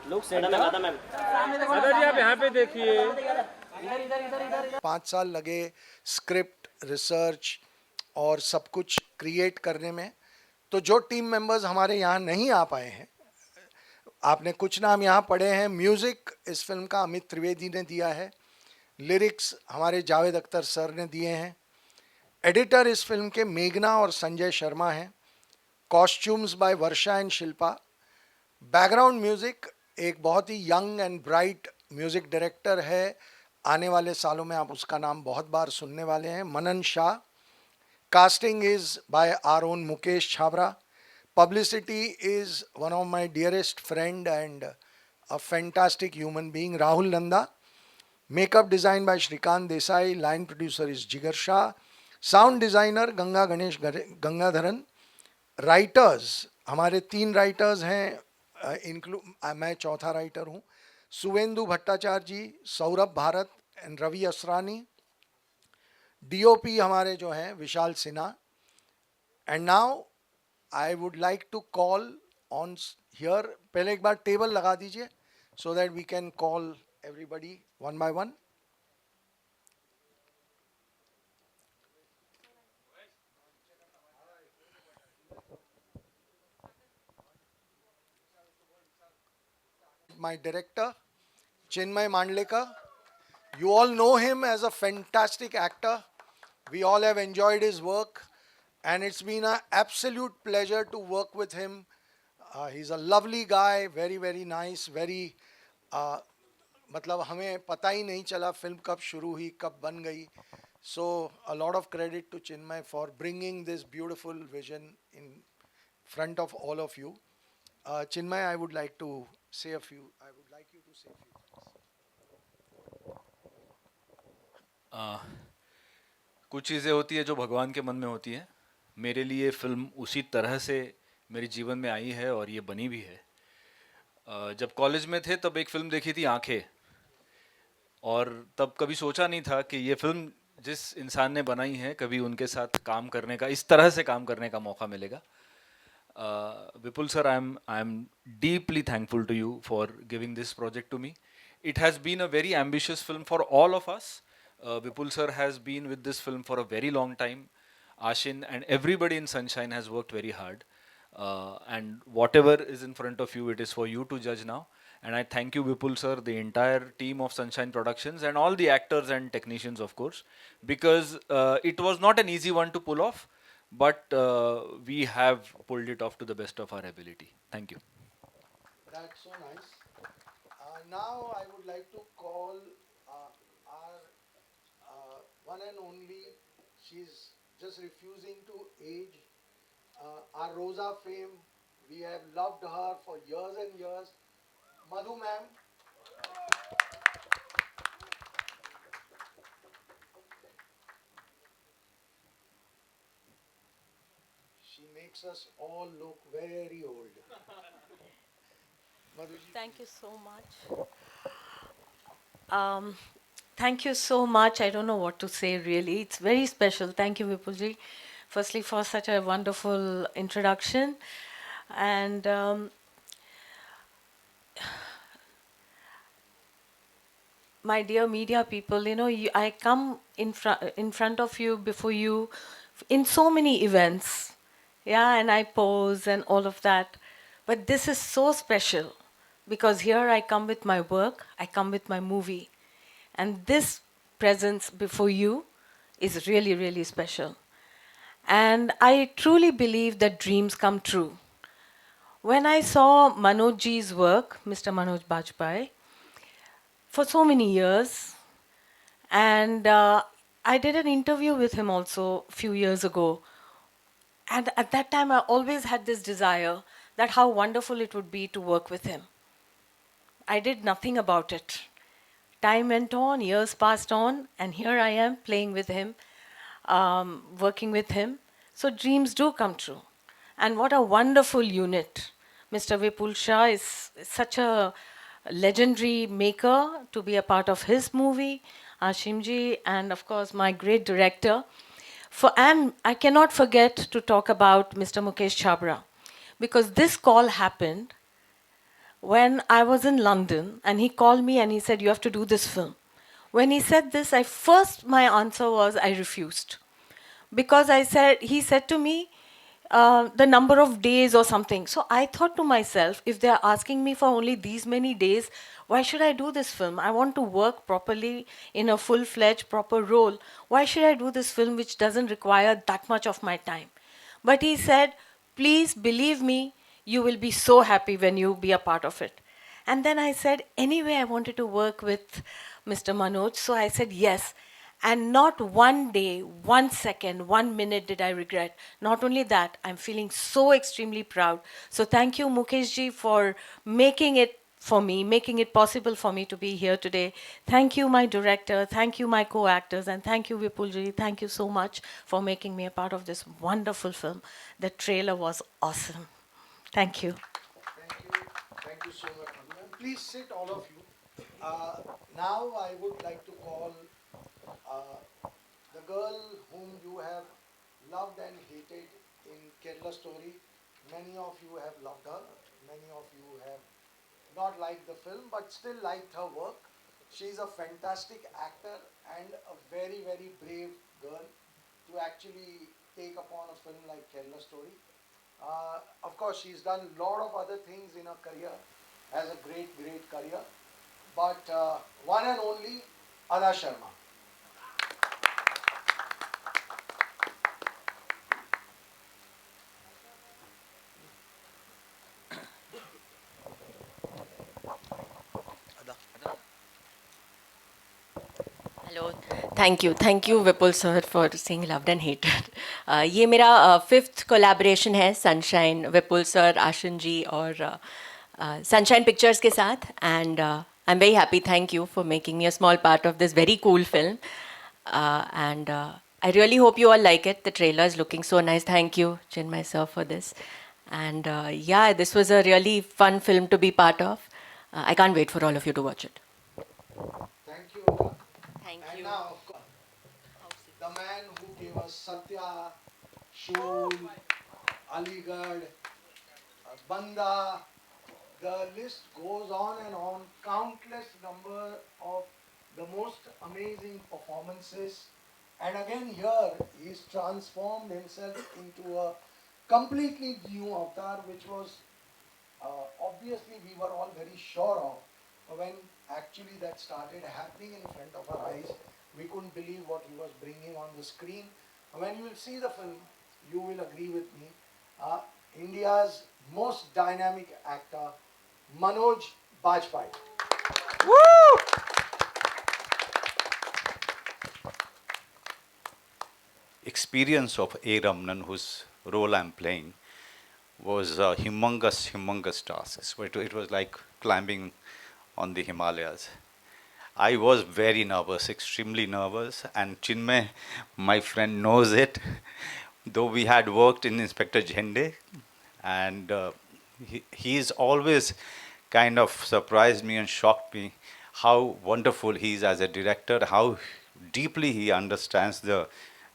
लोग दादा जी आप यहाँ पे देखिए। 5 साल लगे स्क्रिप्ट रिसर्च और सब कुछ क्रिएट करने में। तो जो टीम मेंबर्स हमारे यहाँ नहीं आ पाए हैं, आपने कुछ नाम यहाँ पढ़े हैं। म्यूजिक इस फिल्म का अमित त्रिवेदी ने दिया है, लिरिक्स हमारे जावेद अख्तर सर ने दिए हैं, एडिटर इस फिल्म के मेघना और संजय शर्मा हैं, costumes by Varsha and Shilpa, background music एक बहुत ही young and bright music director है, आने वाले सालों में आप उसका नाम बहुत बार सुनने वाले हैं, Manan Shah. Casting is by our own Mukesh Chhabra. Publicity is one of my dearest friend and a fantastic human being, Rahul Nanda. Makeup design by Shrikant Desai. Line producer is Jigar Shah. Sound designer Ganga Ganesh Gangadharan. Writers हमारे 3 writers हैं, मैं चौथा writer हूँ, Suvendu Bhattacharya ji, Saurabh Bharat and Ravi Asrani. DOP हमारे जो हैं Vishal Sinha. And now I would like to call on here. पहले एक बार टेबल लगा दीजिए so that we can call everybody one by one. My director, Chinmay Mandlekar. You all know him as a fantastic actor. We all have enjoyed his work. And it's been an absolute pleasure to work with him. He's a lovely guy, very, very nice, very, मतलब हमें पता ही नहीं चला film कब शुरू हुई, कब बन गई. So a lot of credit to Chinmay for bringing this beautiful vision in front of all of you. Chinmay, I would like you to say a few things. कुछ चीज़ें होती है जो भगवान के मन में होती है. मेरे लिए फ़िल्म उसी तरह से मेरे जीवन में आई है और ये बनी भी है. जब कॉलेज में थे तब एक फ़िल्म देखी थी आंखें, और तब कभी सोचा नहीं था कि ये फ़िल्म जिस इंसान ने बनाई है कभी उनके साथ काम करने का, इस तरह से काम करने का मौका मिलेगा. Vipul sir, I am deeply thankful to you for giving this project to me. It has been a very ambitious film for all of us. Vipul sir has been with this film for a very long time. Ashin and everybody in Sunshine has worked very hard. And whatever is in front of you, it is for you to judge now. And I thank you, Vipul sir, the entire team of Sunshine Productions, and all the actors and technicians, of course, because it was not an easy one to pull off, but we have pulled it off to the best of our ability. Thank you. That's so nice. Now I would like to call our one and only, she's just refusing to age, our Rosa fame. We have loved her for years and years. Madhu ma'am. She makes us all look very old. Thank you so much. Thank you so much. I don't know what to say really. It's very special. Thank you, Vipulji, firstly for such a wonderful introduction. And my dear media people, you know, I come in front of you, before you, in so many events. Yeah, and I pose and all of that. But this is so special, because here I come with my work, I come with my movie. And this presence before you is really, really special. And I truly believe that dreams come true. When I saw Manoj ji's work, Mr. Manoj Bajpayee, for so many years, and I did an interview with him also a few years ago. And at that time, I always had this desire that how wonderful it would be to work with him. I did nothing about it. Time went on, years passed on, and here I am playing with him, working with him. So dreams do come true. And what a wonderful unit. Mr. Vipul Shah is such a legendary maker to be a part of his movie, Ashimji, and of course my great director. And I cannot forget to talk about Mr. Mukesh Chabra, because this call happened when I was in London, and he called me and he said, "You have to do this film." When he said this, my answer was I refused. Because he said to me, the number of days or something. So I thought to myself, if they're asking me for only these many days, why should I do this film? I want to work properly in a full-fledged, proper role. Why should I do this film which doesn't require that much of my time? But he said, "Please believe me, you will be so happy when you be a part of it." And then I said, anyway, I wanted to work with Mr. Manoj, so I said yes. And not one day, 1 second, 1 minute did I regret. Not only that, I'm feeling so extremely proud. So thank you, Mukesh ji, for making it for me, making it possible for me to be here today. Thank you, my director. Thank you, my co-actors. And thank you, Vipul ji. Thank you so much for making me a part of this wonderful film. The trailer was awesome. Thank you. Thank you so much. Please sit, all of you. Now I would like to call the girl whom you have loved and hated in Kerala Story. Many of you have loved her. Many of you have not liked the film, but still liked her work. She's a fantastic actor and a very, very brave girl to actually take upon a film like Kerala Story. Of course, she's done a lot of other things in her career, has a great, great career. But one and only Adah Sharma. Hello thank you Vipul sir for seeing loved and hated ये मेरा fifth collaboration है sunshine विपुल sir आशन जी और sunshine pictures के साथ and I am very happy thank you for making me a small part of this very cool film and I really hope you all like it. The trailer is looking so nice. Thank you, Chinmay sir, for this. And yeah, this was a really fun film to be part of. I can't wait for all of you to watch it. Thank you, Adah. Thank And you. now, of course, the man who gave us Satya, Shul, Aligarh, Banda, the list goes on and on. Countless number of the most amazing performances. And again here, he's transformed himself into a completely new avatar, which was obviously we were all very sure of. But when actually that started happening in front of our eyes, we couldn't believe what he was bringing on the screen. When you will see the film, you will agree with me. India's most dynamic actor, Manoj Bajpayee. Experience of A. Ramanan, whose role I'm playing, was a humongous task. So it was like climbing on the Himalayas. I was very nervous, extremely nervous, and Chinmay, my friend, knows it. Though we had worked in Inspector Jhende, and he's always kind of surprised me and shocked me how wonderful he is as a director, how deeply he understands the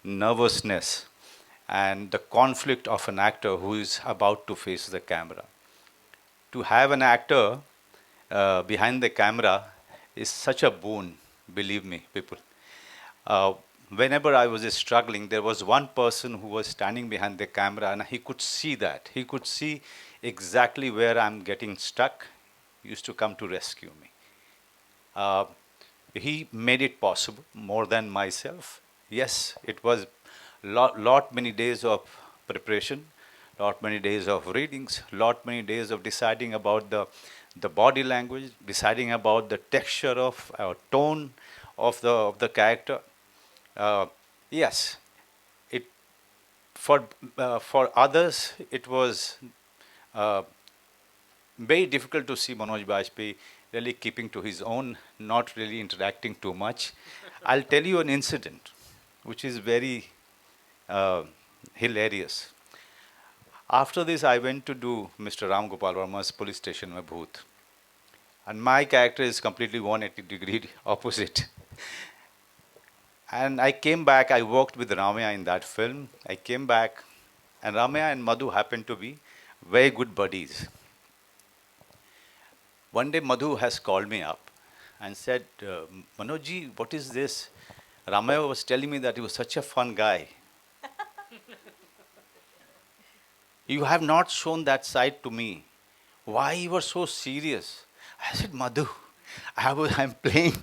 nervousness and the conflict of an actor who is about to face the camera. To have an actor behind the camera is such a boon, believe me, people. Whenever I was struggling, there was one person who was standing behind the camera, and he could see that. He could see exactly where I'm getting stuck. He used to come to rescue me. He made it possible more than myself. Yes, it was lot many days of preparation, lot many days of readings, lot many days of deciding about the body language, deciding about the texture of tone of the character. Yes, it for others it was very difficult to see Manoj Bajpayee really keeping to his own, not really interacting too much. I'll tell you an incident which is very hilarious. After this, I went to do Mr. Ram Gopal Verma's Police Station mein Bhoot. And my character is completely 180-degree opposite. And I came back, I worked with Ramya in that film. I came back, and Ramya and Madhu happened to be very good buddies. One day, Madhu has called me up and said, Manojji, what is this? Ramya was telling me that he was such a fun guy. You have not shown that side to me. Why you were so serious? I said, Madhu, I'm playing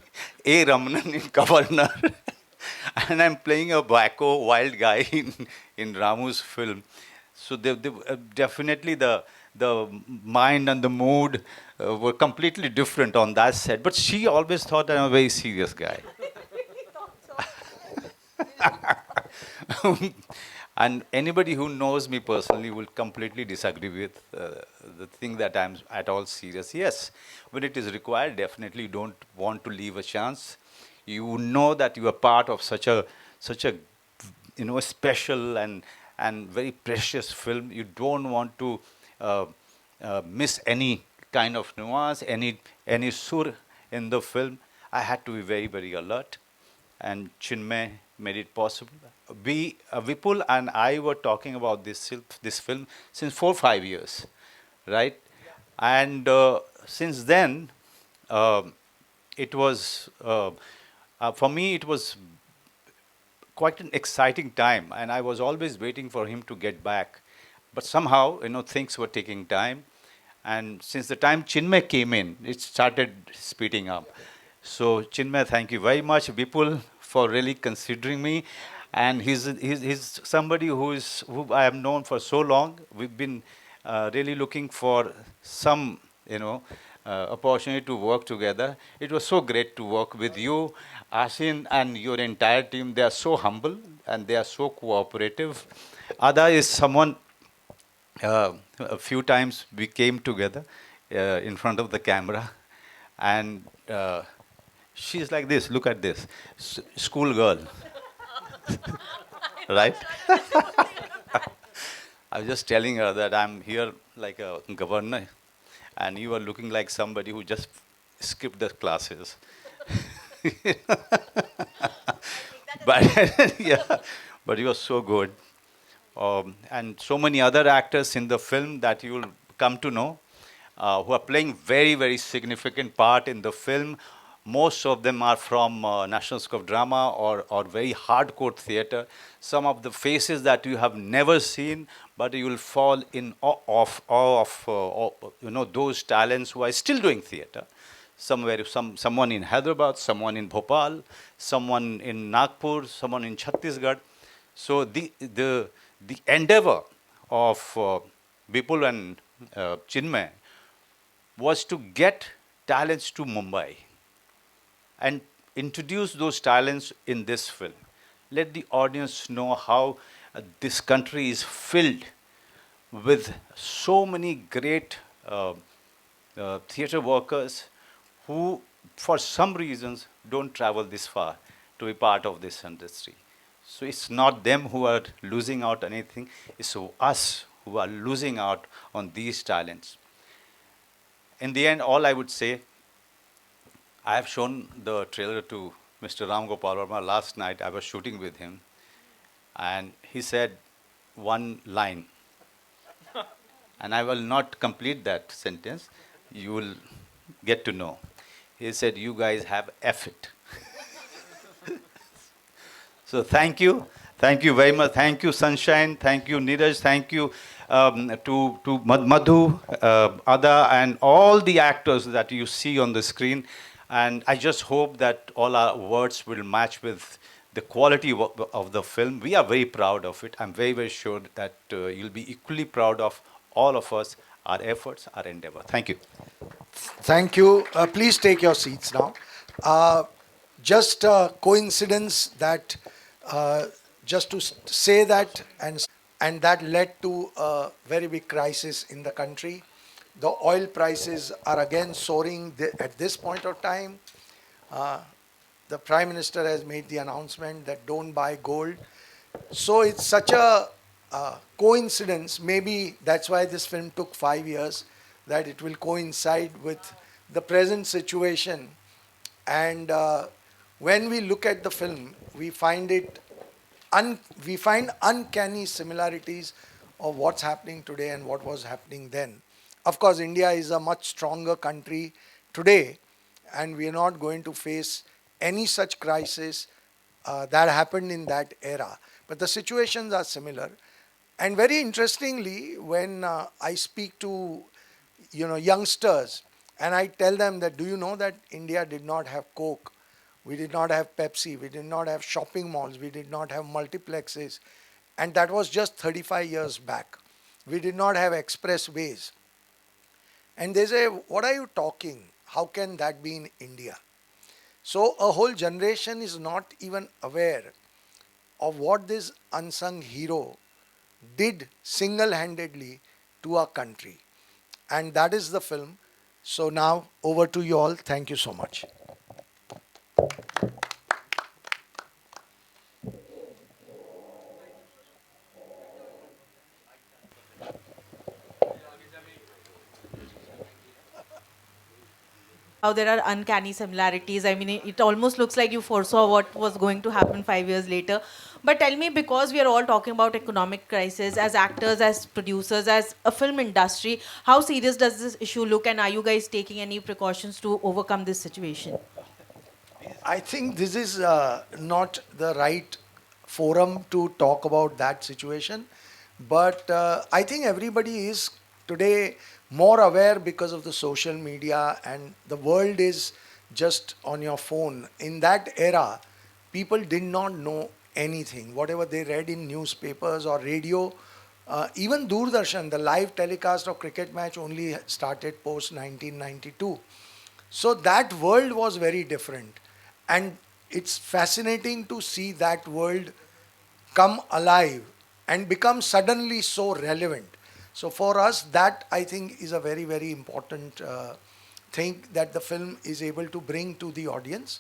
A. Ramanan in Governor. And I'm playing a wacko, wild guy in Ramu's film. So definitely the mind and the mood were completely different on that set. But she always thought I'm a very serious guy. And anybody who knows me personally will completely disagree with the thing that I'm at all serious. Yes, when it is required, definitely you don't want to leave a chance. You know that you are part of such a special and very precious film. You don't want to miss any kind of nuance, any sur in the film. I had to be very, very alert, and Chinmay made it possible. Vipul and I were talking about this film since 4 or 5 years, right? And since then, it was for me it was quite an exciting time, and I was always waiting for him to get back. But somehow, things were taking time, and since the time Chinmay came in, it started speeding up. So Chinmay, thank you very much, Vipul, for really considering me. And he's somebody who I have known for so long. We've been really looking for some, opportunity to work together. It was so great to work with you, Ashin, and your entire team. They are so humble and they are so cooperative. Ada is someone. A few times we came together in front of the camera, and she's like this. Look at this, school girl. Right? I was just telling her that I'm here like a governor, and you are looking like somebody who just skipped the classes. But yeah, but you are so good. And so many other actors in the film that you will come to know who are playing very, very significant part in the film. Most of them are from National School of Drama or very hardcore theatre. Some of the faces that you have never seen, but you will fall in awe of those talents who are still doing theatre. Someone in Hyderabad, someone in Bhopal, someone in Nagpur, someone in Chhattisgarh. So the endeavor of Vipul and Chinmay was to get talents to Mumbai and introduce those talents in this film. Let the audience know how this country is filled with so many great theatre workers who, for some reasons, don't travel this far to be part of this industry. So it's not them who are losing out on anything, it's us who are losing out on these talents. In the end, all I would say, I have shown the trailer to Mr. Ram Gopal Verma last night. I was shooting with him, and he said one line, and I will not complete that sentence. You will get to know. He said, "You guys have F it." So thank you very much. Thank you, Sunshine. Thank you, Neeraj. Thank you to Madhu, Ada, and all the actors that you see on the screen. And I just hope that all our words will match with the quality of the film. We are very proud of it. I'm very, very sure that you'll be equally proud of all of us, our efforts, our endeavor. Thank you. Thank you. Please take your seats now. Just a coincidence that just to say that, and that led to a very big crisis in the country. The oil prices are again soaring at this point of time. The Prime Minister has made the announcement that don't buy gold. So it's such a coincidence. Maybe that's why this film took 5 years, that it will coincide with the present situation. And when we look at the film, we find we find uncanny similarities of what's happening today and what was happening then. Of course, India is a much stronger country today, and we are not going to face any such crisis that happened in that era. But the situations are similar. And very interestingly, when I speak to youngsters, and I tell them that, do you know that India did not have Coke, we did not have Pepsi, we did not have shopping malls, we did not have multiplexes, and that was just 35 years back. We did not have expressways. And they say, what are you talking? How can that be in India? So a whole generation is not even aware of what this unsung hero did single-handedly to our country. And that is the film. So now over to you all. Thank you so much. How there are uncanny similarities. I mean, it almost looks like you foresaw what was going to happen 5 years later. But tell me, because we are all talking about economic crisis, as actors, as producers, as a film industry, how serious does this issue look, and are you guys taking any precautions to overcome this situation? I think this is not the right forum to talk about that situation. But I think everybody is today more aware because of the social media, and the world is just on your phone. In that era, people did not know anything. Whatever they read in newspapers or radio, even Doordarshan, the live telecast of cricket match only started post 1992. So that world was very different. And it's fascinating to see that world come alive and become suddenly so relevant. So for us, that I think is a very, very important thing that the film is able to bring to the audience.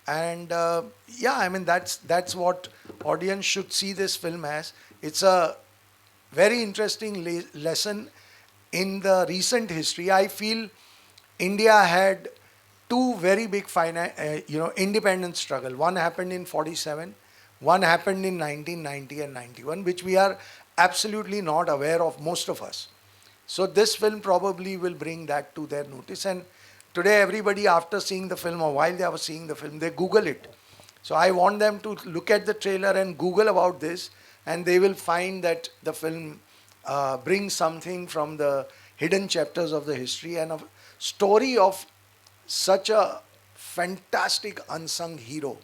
And yeah, I mean, that's what audience should see this film as. It's a very interesting lesson in the recent history. I feel India had two very big independence struggle. One happened in 47, one happened in 1990 and 91, which we are absolutely not aware of, most of us. So this film probably will bring that to their notice. And today everybody, after seeing the film or while they were seeing the film, they Google it. So I want them to look at the trailer and Google about this, and they will find that the film brings something from the hidden chapters of the history and a story of such a fantastic unsung hero.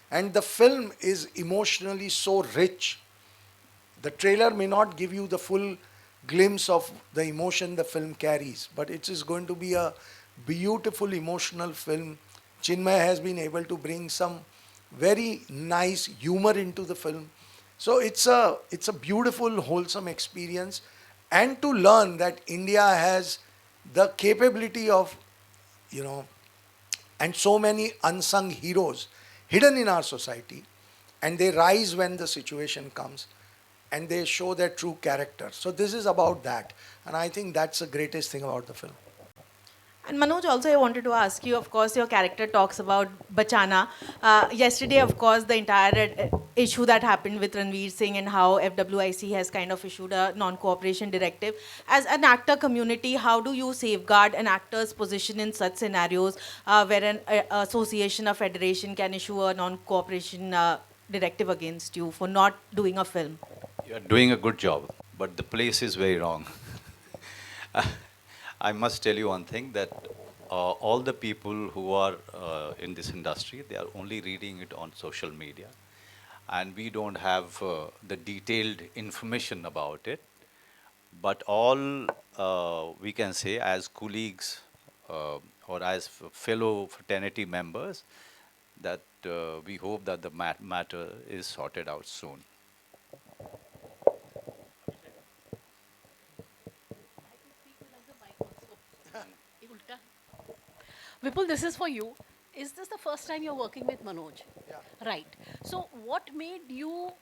And the film is emotionally so rich. The trailer may not give you the full glimpse of the emotion the film carries, but it is going to be a beautiful emotional film. Chinmay has been able to bring some very nice humor into the film. So it's a beautiful, wholesome experience. And to learn that India has the capability of, and so many unsung heroes hidden in our society, and they rise when the situation comes, and they show their true character. So this is about that, and I think that's the greatest thing about the film. And Manoj, also I wanted to ask you, of course, your character talks about Bachana. Yesterday, of course, the entire issue that happened with Ranveer Singh and how FWIC has kind of issued a non-cooperation directive. As an actor community, how do you safeguard an actor's position in such scenarios where an association or federation can issue a non-cooperation directive against you for not doing a film? You're doing a good job, but the place is very wrong. I must tell you one thing, that all the people who are in this industry, they are only reading it on social media. And we don't have the detailed information about it. But all we can say as colleagues or as fellow fraternity members, that we hope that the matter is sorted out soon. Vipul, this is for you. Is this the first time you're working with Manoj? Yeah. Right. So, what made you,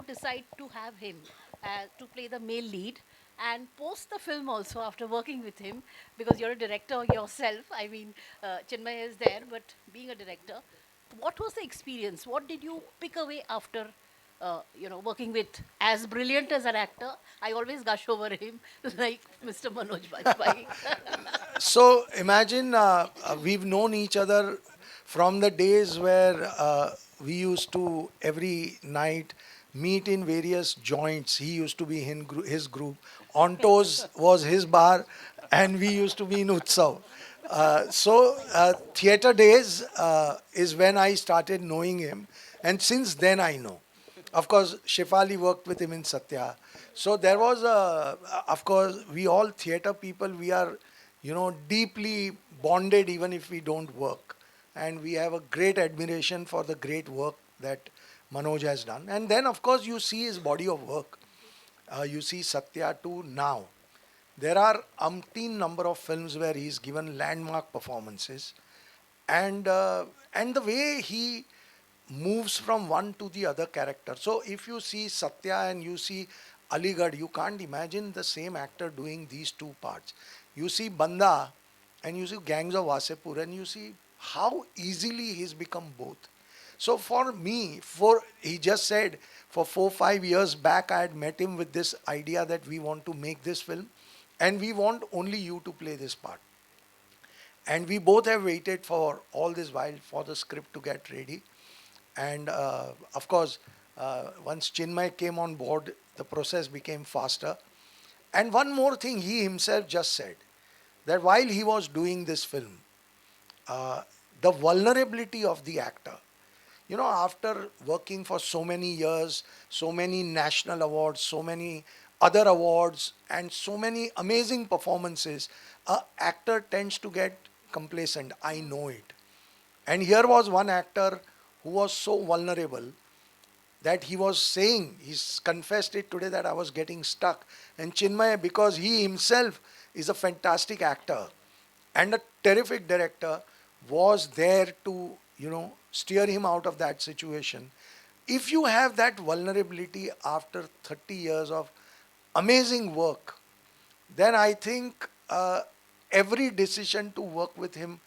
decide to have him to play the male lead, and post the film also after working with him, because you're a director yourself. I mean, Chinmay is there, but being a director, what was the experience? What did you pick away after, working with as brilliant as an actor? I always gush over him, like Mr. Manoj Bajpayee. So imagine we've known each other from the days where we used to every night meet in various joints. He used to be in his group. Ontos was his bar, and we used to be in Utsav. Theatre days is when I started knowing him, and since then I know. Of course, Shefali worked with him in Satya. So there was of course, we all theatre people, we are, deeply bonded even if we don't work. And we have a great admiration for the great work that Manoj has done. And then, of course, you see his body of work. You see Satya to now. There are umpteen number of films where he's given landmark performances, and the way he moves from one to the other character. So if you see Satya and you see Aligarh, you can't imagine the same actor doing these two parts. You see Banda and you see Gangs of Wasepur, and you see how easily he's become both. So for me, he just said, for 4 5 years back, I had met him with this idea that we want to make this film, and we want only you to play this part. And we both have waited for all this while for the script to get ready. And of course, once Chinmay came on board, the process became faster. And one more thing he himself just said, that while he was doing this film, the vulnerability of the actor, after working for so many years, so many national awards, so many other awards, and so many amazing performances, an actor tends to get complacent. I know it. And here was one actor who was so vulnerable that he was saying, he's confessed it today, that I was getting stuck. And Chinmay, because he himself is a fantastic actor and a terrific director, was there to, steer him out of that situation. If you have that vulnerability after 30 years of amazing work, then I think every decision to work with him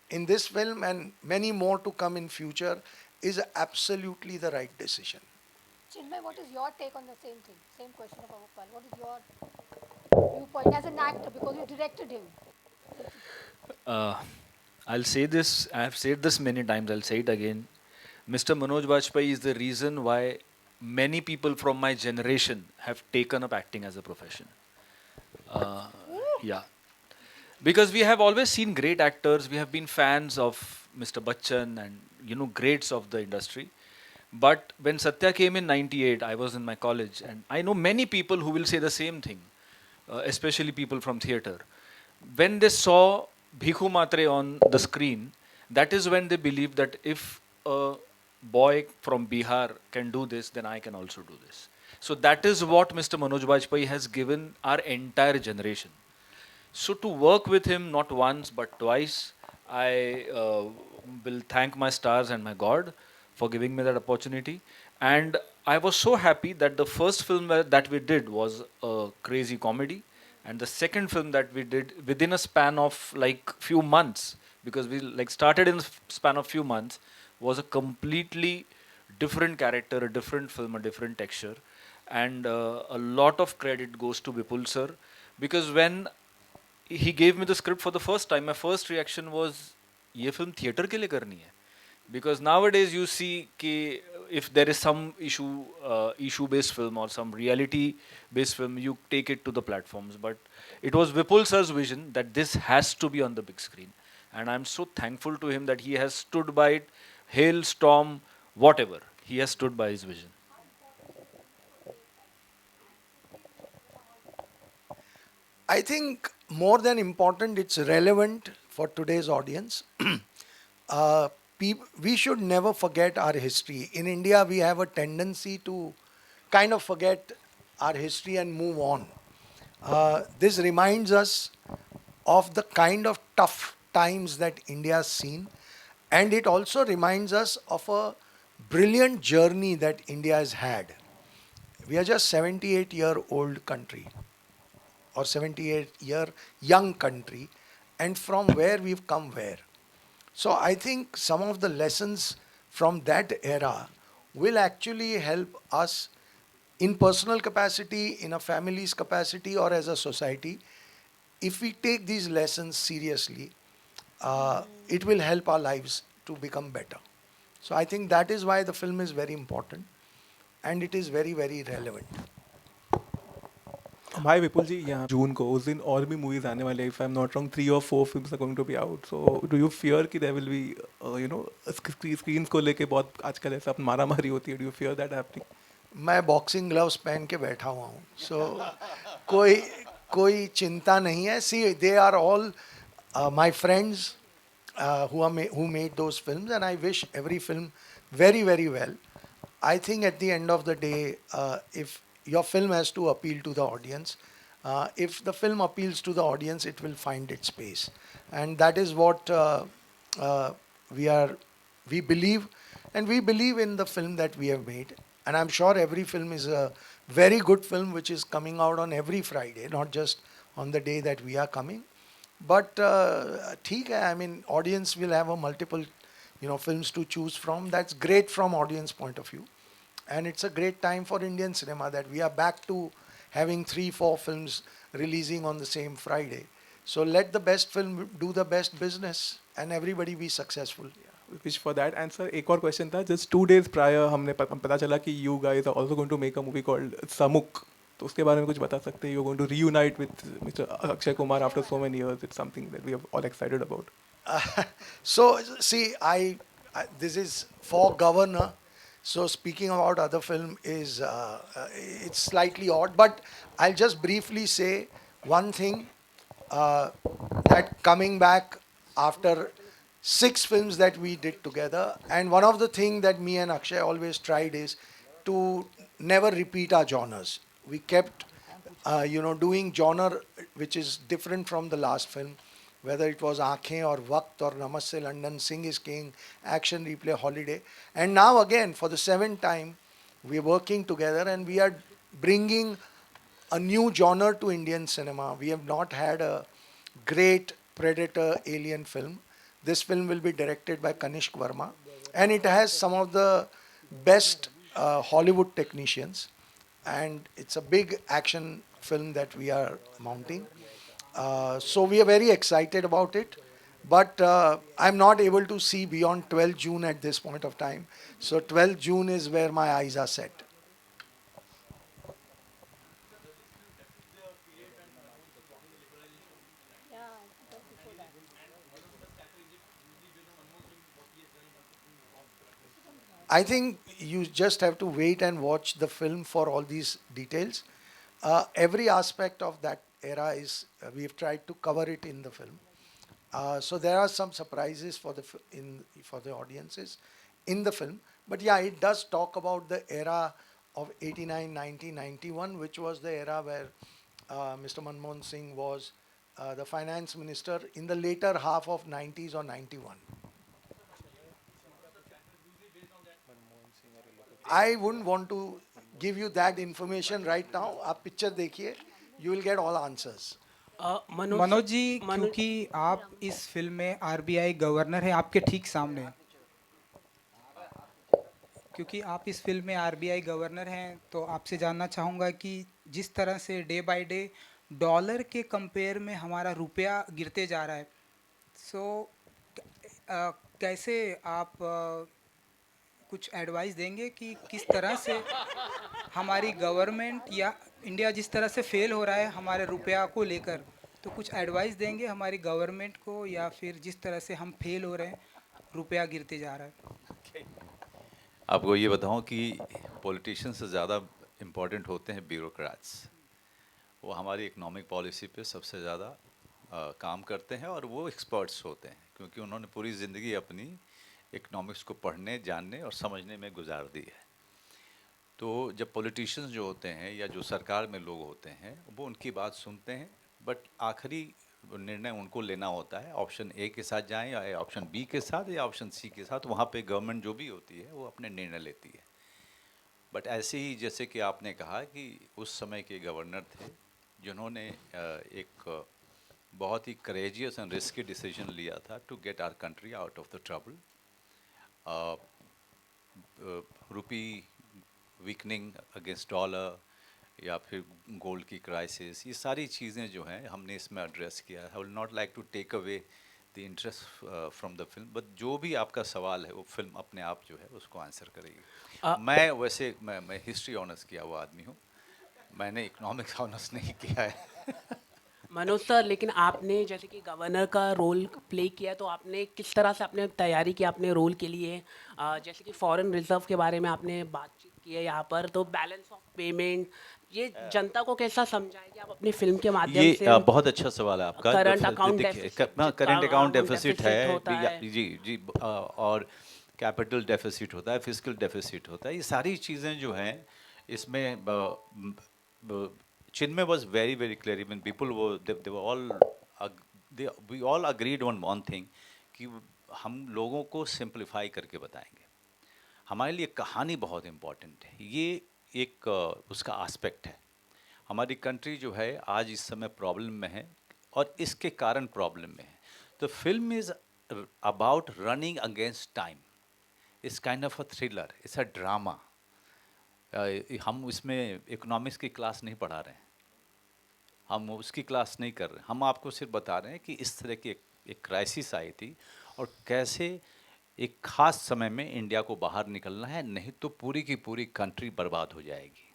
in this film and many more to come in future is absolutely the right decision. Chinmay, what is your take on the same thing? Same question of Amapal. What is your viewpoint as an actor, because you directed him? I'll say this, I have said this many times, I'll say it again. Mr. Manoj Bajpayee is the reason why many people from my generation have taken up acting as a profession. Yeah. Because we have always seen great actors, we have been fans of Mr. Bachchan and, greats of the industry. But when Satya came in 98, I was in my college, and I know many people who will say the same thing, especially people from theatre. When they saw Bhikhu Matre on the screen, that is when they believed that if a boy from Bihar can do this, then I can also do this. So that is what Mr. Manoj Bajpayee has given our entire generation. So to work with him not once but twice, I will thank my stars and my God for giving me that opportunity. And I was so happy that the first film that we did was a crazy comedy, and the second film that we did within a span of like few months, because we like started in a span of few months, was a completely different character, a different film, a different texture. And a lot of credit goes to Vipul sir, because when he gave me the script for the first time, my first reaction was, ये film theatre के लिए करनी है. Because nowadays you see कि if there is some issue based film or some reality based film, you take it to the platforms. But it was Vipul sir's vision that this has to be on the big screen. And I'm so thankful to him that he has stood by it, hail, storm, whatever. He has stood by his vision. I think more than important, it's relevant for today's audience. We should never forget our history. In India, we have a tendency to kind of forget our history and move on. This reminds us of the kind of tough times that India has seen, and it also reminds us of a brilliant journey that India has had. We are just 78-year-old country, or 78-year young country, and from where we've come where. So I think some of the lessons from that era will actually help us in personal capacity, in a family's capacity, or as a society. If we take these lessons seriously, it will help our lives to become better. So I think that is why the film is very important and it is very, very relevant. भाई विपुल जी, यहाँ जून को उस दिन और भी movies आने वाले हैं. If I am not wrong 3 or 4 films are going to be out. So do you fear कि there will be you know screens को लेके बहुत आजकल ऐसा मारा मारी होती है. Do you fear that happening? मैं बॉक्सिंग ग्लव्स पहन के बैठा हुआ हूँ. सो कोई कोई चिंता नहीं है. See, they are all my friends who made those films, and I wish every film very, very well. I think at the end of the day, if your film has to appeal to the audience, if the film appeals to the audience, it will find its space, and that is what uh, we are. We believe, and we believe in the film that we have made, and I'm sure every film is a very good film, which is coming out on every Friday, not just on the day that we are coming. But ठीक है, I mean, audience will have a multiple, films to choose from. That's great from audience point of view, and it's a great time for Indian cinema that we are back to having 3, 4 films releasing on the same Friday. So let the best film do the best business, and everybody be successful. Wish for that. And sir एक और question था. Just 2 days prior हमने पता चला कि you guys are also going to make a movie called समुक. तो उसके बारे में कुछ बता सकते हैं? You going to reunite with mister Akshay Kumar after so many years. It's something that we are all excited about. So see, this is for governor. So speaking about other film is it's slightly odd, but I'll just briefly say one thing, that coming back after 6 films that we did together, and one of the thing that me and Akshay always tried is to never repeat our genres. We kept doing genre which is different from the last film, whether it was Aankhein or Waqt or Namaste London, Singh is King, Action Replay, Holiday. And now again, for the 7th time, we are working together and we are bringing a new genre to Indian cinema. We have not had a great Predator alien film. This film will be directed by Kanishk Verma, and it has some of the best Hollywood technicians, and it's a big action film that we are mounting. So we are very excited about it, but I'm not able to see beyond 12th June at this point of time. So 12th June is where my eyes are set. I think you just have to wait and watch the film for all these details. Every aspect of that era is we've tried to cover it in the film. So there are some surprises for the audiences in the film. But yeah, it does talk about the era of 89, 90, 91, which was the era where Mr. Manmohan Singh was the finance minister in the later half of 90s or 91. I wouldn't want to give you that information right now. आप picture देखिए, you will get all answers. Manoj ji, क्योंकि आप इस film में RBI governor हैं आपके ठीक सामने, क्योंकि आप इस फिल्म में आरबीआई गवर्नर हैं, तो आपसे जानना चाहूँगा कि जिस तरह से डे बाय डे डॉलर के कंपेयर में हमारा रुपया गिरते जा रहा है, सो कैसे आप कुछ एडवाइस देंगे कि किस तरह से हमारी गवर्नमेंट या इंडिया जिस तरह से फेल हो रहा है हमारे रुपया को लेकर, तो कुछ एडवाइस देंगे हमारी गवर्नमेंट को, या फिर जिस तरह से हम फेल हो रहे हैं रुपया गिरते जा रहा है? आपको ये बताऊं कि पॉलिटिशियन से ज़्यादा इम्पोर्टेंट होते हैं ब्यूरोक्रेट्स. वो हमारी इकोनॉमिक पॉलिसी पे सबसे ज़्यादा काम करते हैं और वो एक्सपर्ट्स होते हैं, क्योंकि उन्होंने पूरी ज़िंदगी अपनी इकोनॉमिक्स को पढ़ने, जानने और समझने में गुजार दी है. तो जब पॉलिटिशियंस जो होते हैं या जो सरकार में लोग होते हैं वो उनकी बात सुनते हैं, बट आखिरी निर्णय उनको लेना होता है. ऑप्शन ए के साथ जाएं या ऑप्शन बी के साथ या ऑप्शन सी के साथ, वहाँ पे गवर्नमेंट जो भी होती है वो अपने निर्णय लेती है. बट ऐसे ही जैसे कि आपने कहा कि उस समय के गवर्नर थे जिन्होंने एक बहुत ही करेजियस एंड रिस्की डिसीजन लिया था to get our country out of the trouble. Rupee weakening against dollar या फिर गोल्ड की क्राइसिस, ये सारी चीज़ें जो हैं हमने इसमें एड्रेस किया है. I will not like to take away the interest from the film, but जो भी आपका सवाल है वो फिल्म अपने आप जो है उसको आंसर करेगी. मैं वैसे मैं हिस्ट्री ऑनर्स किया हुआ आदमी हूँ, मैंने इकोनॉमिक्स ऑनर्स नहीं किया है. मनोज सर, लेकिन आपने जैसे कि गवर्नर का रोल प्ले किया, तो आपने किस तरह से आपने तैयारी की अपने रोल के लिए? जैसे कि फॉरेन रिजर्व के बारे में आपने बातचीत की है यहाँ पर, तो बैलेंस ऑफ पेमेंट ये जनता को कैसा समझाएंगे आप अपनी फिल्म के माध्यम से? बहुत अच्छा सवाल है आपका. Current account current account deficit होता है, जी जी, और कैपिटल डेफिसिट होता है, फिजिकल डेफिसिट होता है. ये सारी चीज़ें जो हैं इसमें Chinmay was very very clear. Even people were they were all we all agreed on one thing कि हम लोगों को सिंप्लीफाई करके बताएंगे. हमारे लिए कहानी बहुत इम्पॉर्टेंट है. ये एक उसका एस्पेक्ट है. हमारी कंट्री जो है आज इस समय प्रॉब्लम में है और इसके कारण प्रॉब्लम में है. तो film is about running against time. It's kind of a thriller, it's a drama. हम इसमें इकोनॉमिक्स की क्लास नहीं पढ़ा रहे हैं, हम उसकी क्लास नहीं कर रहे. हम आपको सिर्फ बता रहे हैं कि इस तरह की एक क्राइसिस आई थी और कैसे एक ख़ास समय में इंडिया को बाहर निकलना है, नहीं तो पूरी की पूरी कंट्री बर्बाद हो जाएगी,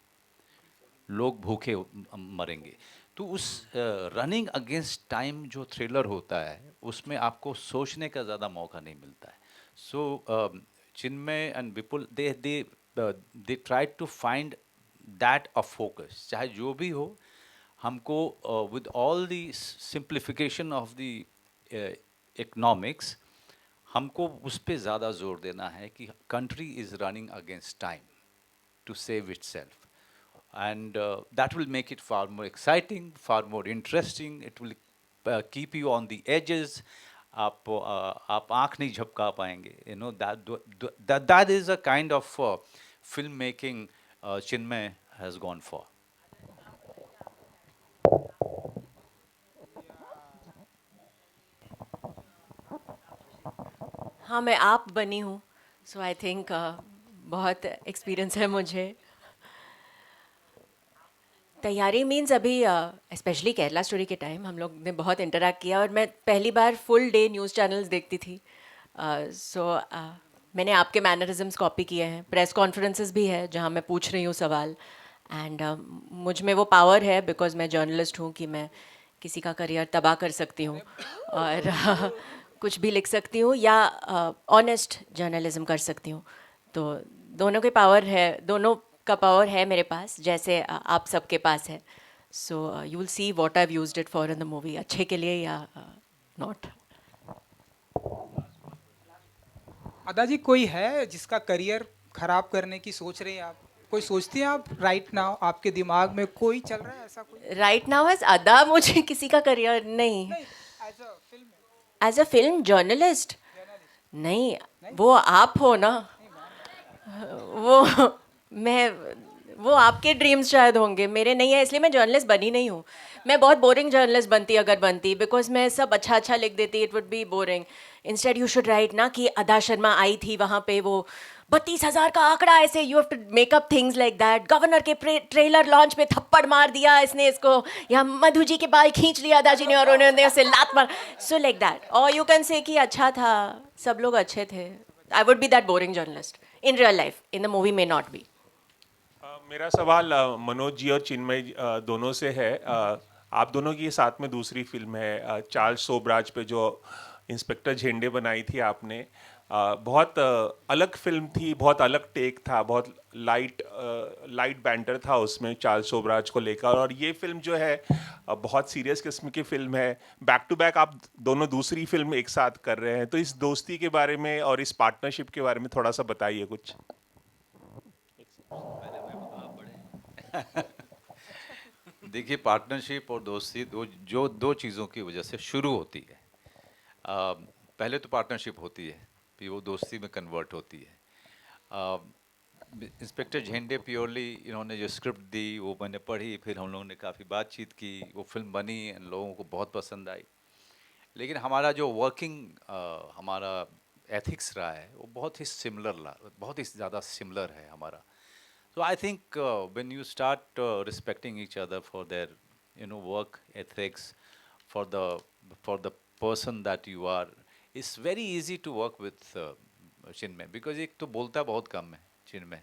लोग भूखे मरेंगे. तो उस रनिंग अगेंस्ट टाइम जो थ्रिलर होता है उसमें आपको सोचने का ज़्यादा मौका नहीं मिलता है. So Chinmay and Vipul they tried to find that a focus. चाहे जो भी हो, हमको with all the simplification of the economics, हमको उस पे ज़्यादा जोर देना है कि country is running against time to save itself, and that will make it far more exciting, far more interesting. It will keep you on the edges. आप आँख नहीं झपका पाएंगे. You know that is a kind of filmmaking Chinmay has gone for. हाँ, मैं आप बनी हूँ, सो I think बहुत एक्सपीरियंस है मुझे. तैयारी मीन्स अभी स्पेशली केरला स्टोरी के टाइम हम लोग ने बहुत इंटरेक्ट किया और मैं पहली बार फुल डे न्यूज़ चैनल्स देखती थी. सो मैंने आपके मैनरिज्म्स कॉपी किए हैं. प्रेस कॉन्फ्रेंसेस भी है जहाँ मैं पूछ रही हूँ सवाल, एंड मुझ में वो पावर है बिकॉज मैं जर्नलिस्ट हूँ कि मैं किसी का करियर तबाह कर सकती हूँ और कुछ भी लिख सकती हूँ या ऑनेस्ट जर्नलिज्म कर सकती हूँ. तो दोनों के पावर है, दोनों का पावर है मेरे पास, जैसे आप सबके पास है. So you will see what I have used it for in the movie, अच्छे के लिए या नॉट. अदा जी, कोई है जिसका करियर खराब करने की सोच रहे हैं आप? कोई सोचती हैं आप राइट नाउ? आपके दिमाग में कोई चल रहा है ऐसा कोई? राइट नाउ एज अदा मुझे किसी का करियर नहीं. एज अ फिल्म जर्नलिस्ट नहीं, वो आप हो ना, वो आपके ड्रीम्स शायद होंगे, मेरे नहीं है, इसलिए मैं जर्नलिस्ट बनी नहीं हूँ. मैं बहुत बोरिंग जर्नलिस्ट बनती अगर बनती, बिकॉज मैं सब अच्छा अच्छा लिख देती, it would be boring. Instead you should write ना कि अदा शर्मा आई थी वहाँ पे, वो 32,000 का आंकड़ा, ऐसे you have to make up things like that. Governor के ट्रेलर लॉन्च पे थप्पड़ मार दिया इसने इसको, या मधु जी के बाल खींच लिया अदा जी ने और उन्होंने उसे लात मार. So like that. और यू कैन से कि अच्छा था, सब लोग अच्छे थे. I would be that boring journalist in real life. In the movie may not be. मेरा सवाल मनोज जी और चिन्मय दोनों से है. आप दोनों की साथ में दूसरी फिल्म है चार्ल्स सोबराज पे, जो इंस्पेक्टर झेंडे बनाई थी आपने. बहुत अलग फिल्म थी, बहुत अलग टेक था, बहुत लाइट बैंटर था उसमें चार्ल्स सोबराज को लेकर. और ये फिल्म जो है बहुत सीरियस किस्म की फिल्म है. बैक टू बैक आप दोनों दूसरी फिल्म एक साथ कर रहे हैं, तो इस दोस्ती के बारे में और इस पार्टनरशिप के बारे में थोड़ा सा बताइए कुछ. देखिए, पार्टनरशिप और दोस्ती दो चीज़ों की वजह से शुरू होती है. पहले तो पार्टनरशिप होती है, फिर वो दोस्ती में कन्वर्ट होती है. इंस्पेक्टर झेंडे प्योरली इन्होंने जो स्क्रिप्ट दी वो मैंने पढ़ी, फिर हम लोगों ने काफ़ी बातचीत की, वो फिल्म बनी, लोगों को बहुत पसंद आई। लेकिन हमारा जो वर्किंग हमारा एथिक्स रहा है वो बहुत ही ज़्यादा सिमिलर है हमारा। So I think when you start respecting each other for their, work ethics, for the for the person that you are, it's very easy to work with Chinmay, because एक तो बोलता बहुत कम है चिन्मय,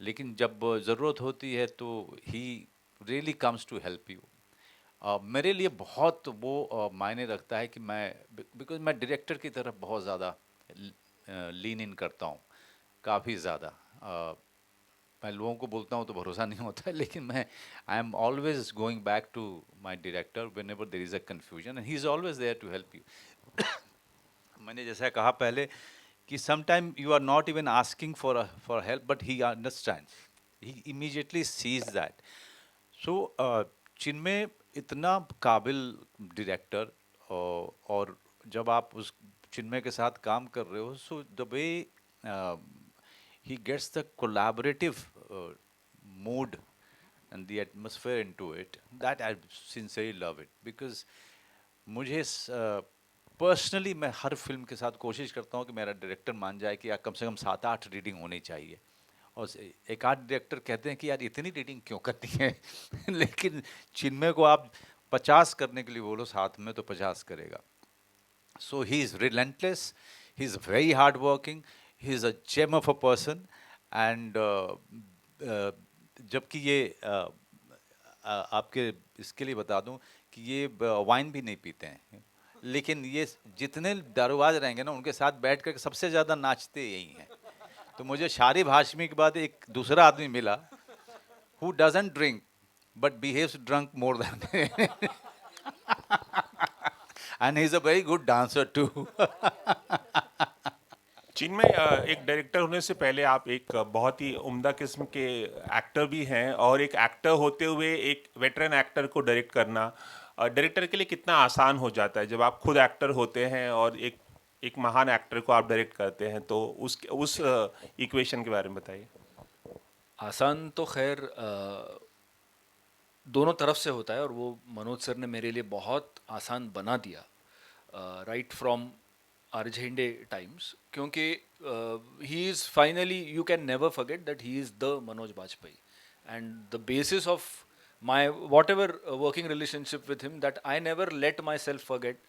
लेकिन जब ज़रूरत होती है तो he really comes to help you. मेरे लिए बहुत वो मायने रखता है कि बिकॉज मैं डायरेक्टर की तरफ बहुत ज़्यादा लीन इन करता हूँ, काफ़ी ज़्यादा। मैं लोगों को बोलता हूँ तो भरोसा नहीं होता है, लेकिन मैं I am always going back to my director whenever there is a confusion and he is always there to help you. मैंने जैसा कहा पहले कि sometime you are not even asking for help, but he understand, he immediately sees that. So Chinmay इतना काबिल director, और जब आप उस चिन्मय के साथ काम कर रहे हो, so the way he gets the collaborative mood and the atmosphere into it, that I sincerely love it, because मुझे पर्सनली मैं हर फिल्म के साथ कोशिश करता हूँ कि मेरा डायरेक्टर मान जाए कि यार कम से कम 7-8 रीडिंग होनी चाहिए, और एक आध डायरेक्टर कहते हैं कि यार इतनी रीडिंग क्यों करती है लेकिन चिन्मय को आप 50 करने के लिए बोलो साथ में तो 50 करेगा। So he is relentless, he is very hard working, he is a gem of a person, and जबकि ये आपके इसके लिए बता दूं कि ये वाइन भी नहीं पीते हैं, लेकिन ये जितने दारूबाज रहेंगे ना उनके साथ बैठ कर सबसे ज़्यादा नाचते यही हैं। तो मुझे शारिब हाशमी के बाद एक दूसरा आदमी मिला who doesn't drink but behaves drunk more than and he's a very good dancer too. चिन्मय, एक डायरेक्टर होने से पहले आप एक बहुत ही उम्दा किस्म के एक्टर भी हैं, और एक एक्टर होते हुए एक वेटरन एक्टर को डायरेक्ट करना डायरेक्टर के लिए कितना आसान हो जाता है जब आप खुद एक्टर होते हैं और एक महान एक्टर को आप डायरेक्ट करते हैं, तो उस इक्वेशन के बारे में बताइए। आसान तो खैर दोनों तरफ से होता है, और वो मनोज सर ने मेरे लिए बहुत आसान बना दिया right from R Jhende times, क्योंकि he is finally, you can never forget that he is the Manoj Bajpayee, and the basis of my whatever working relationship with him, that I never let myself forget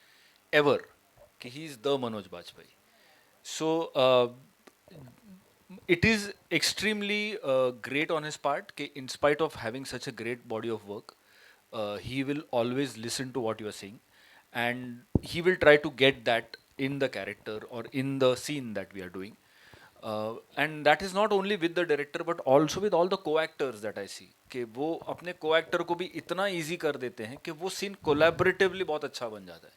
ever कि he is the Manoj Bajpayee. So it is extremely great on his part कि in spite of having such a great body of work, he will always listen to what you are saying, and he will try to get that in the character or in the scene that we are doing. And that is not only with the director but also with all the co-actors that I see कि वो अपने co-actor को भी इतना easy कर देते हैं कि वो scene collaboratively बहुत अच्छा बन जाता है.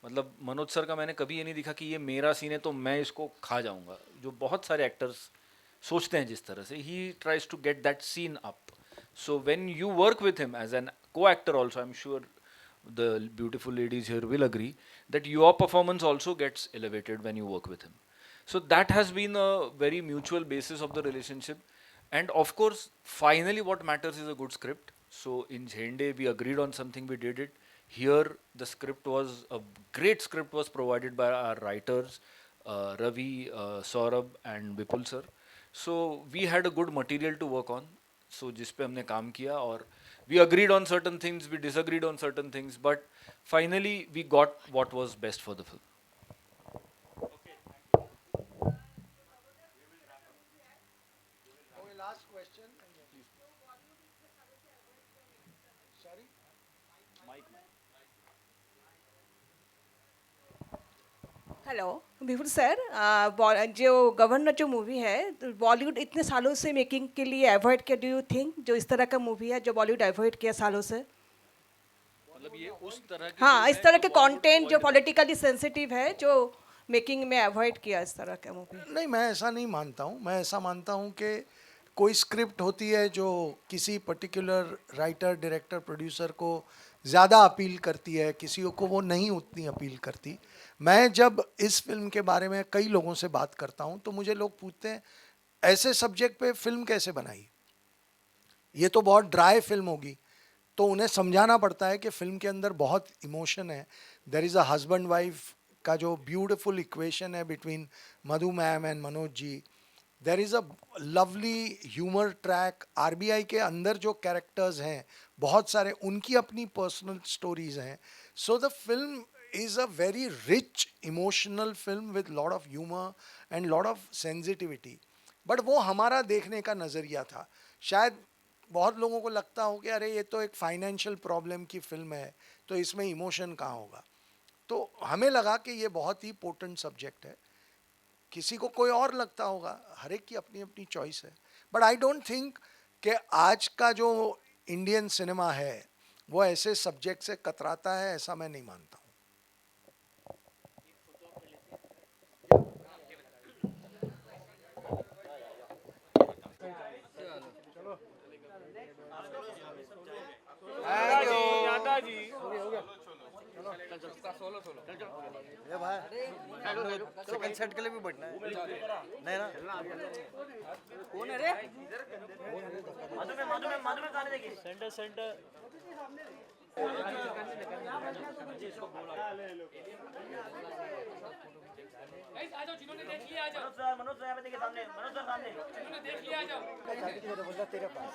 मतलब मनोज सर का मैंने कभी ये नहीं दिखा कि ये मेरा सीन है तो मैं इसको खा जाऊंगा, जो बहुत सारे एक्टर्स सोचते हैं जिस तरह से. He tries to get that scene up. So when you work with him as an co actor also, I am sure the beautiful ladies here will agree that your performance also gets elevated when you work with him. So that has been a very mutual basis of the relationship, and of course finally what matters is a good script. So in Jhende we agreed on something, we did it. Here the script was a great script was provided by our writers Ravi, Saurabh and Vipul sir. So we had a good material to work on. So जिस पे हमने काम किया, और we agreed on certain things, we disagreed on certain things, but finally we got what was best for the film. Hello Vipul sir, जो governor जो movie है, बॉलीवुड इतने सालों से मेकिंग के लिए अवॉइड किया, डू यू थिंक जो इस तरह का मूवी है जो बॉलीवुड अवॉइड किया सालों से? मतलब ये उस तरह की, हाँ, इस तरह के कंटेंट जो पॉलिटिकली सेंसिटिव है जो मेकिंग में अवॉइड किया इस तरह का मूवी. नहीं, मैं ऐसा नहीं मानता हूँ. मैं ऐसा मानता हूँ कि कोई स्क्रिप्ट होती है जो किसी पर्टिकुलर राइटर, डायरेक्टर, प्रोड्यूसर को ज़्यादा अपील करती है, किसी को वो नहीं उतनी अपील करती. मैं जब इस फिल्म के बारे में कई लोगों से बात करता हूँ तो मुझे लोग पूछते हैं ऐसे सब्जेक्ट पे फिल्म कैसे बनाई? ये तो बहुत ड्राई फिल्म होगी। तो उन्हें समझाना पड़ता है कि फिल्म के अंदर बहुत इमोशन है। There is a husband wife का जो ब्यूटीफुल इक्वेशन है between Madhu ma'am and Manoj ji. There is a lovely humour track. RBI के अंदर जो कैरेक्टर्स हैं बहुत सारे, उनकी अपनी पर्सनल स्टोरीज हैं। So the film is a very rich emotional film with lot of humor and lot of sensitivity. But वो हमारा देखने का नज़रिया था। शायद बहुत लोगों को लगता हो कि अरे ये तो एक फाइनेंशियल प्रॉब्लम की फिल्म है, तो इसमें इमोशन कहाँ होगा। तो हमें लगा कि ये बहुत ही पोटेंट सब्जेक्ट है। किसी को कोई और लगता होगा, हर एक की अपनी अपनी चॉइस है। बट आई डोंट थिंक कि आज का जो इंडियन सिनेमा है वो ऐसे सब्जेक्ट से कतराता है, ऐसा मैं नहीं मानता हूँ। सेकंड सेट के लिए भी बैठना है नहीं ना? कौन है रे? मधु में गाने देखिए। सेंटर सेंटर आ जाओ, जिन्होंने देख लिया आ जाओ। मनोज सर देखिए सामने, मनोज सर सामने, जिन्होंने देख लिया आ जाओ। तेरे पास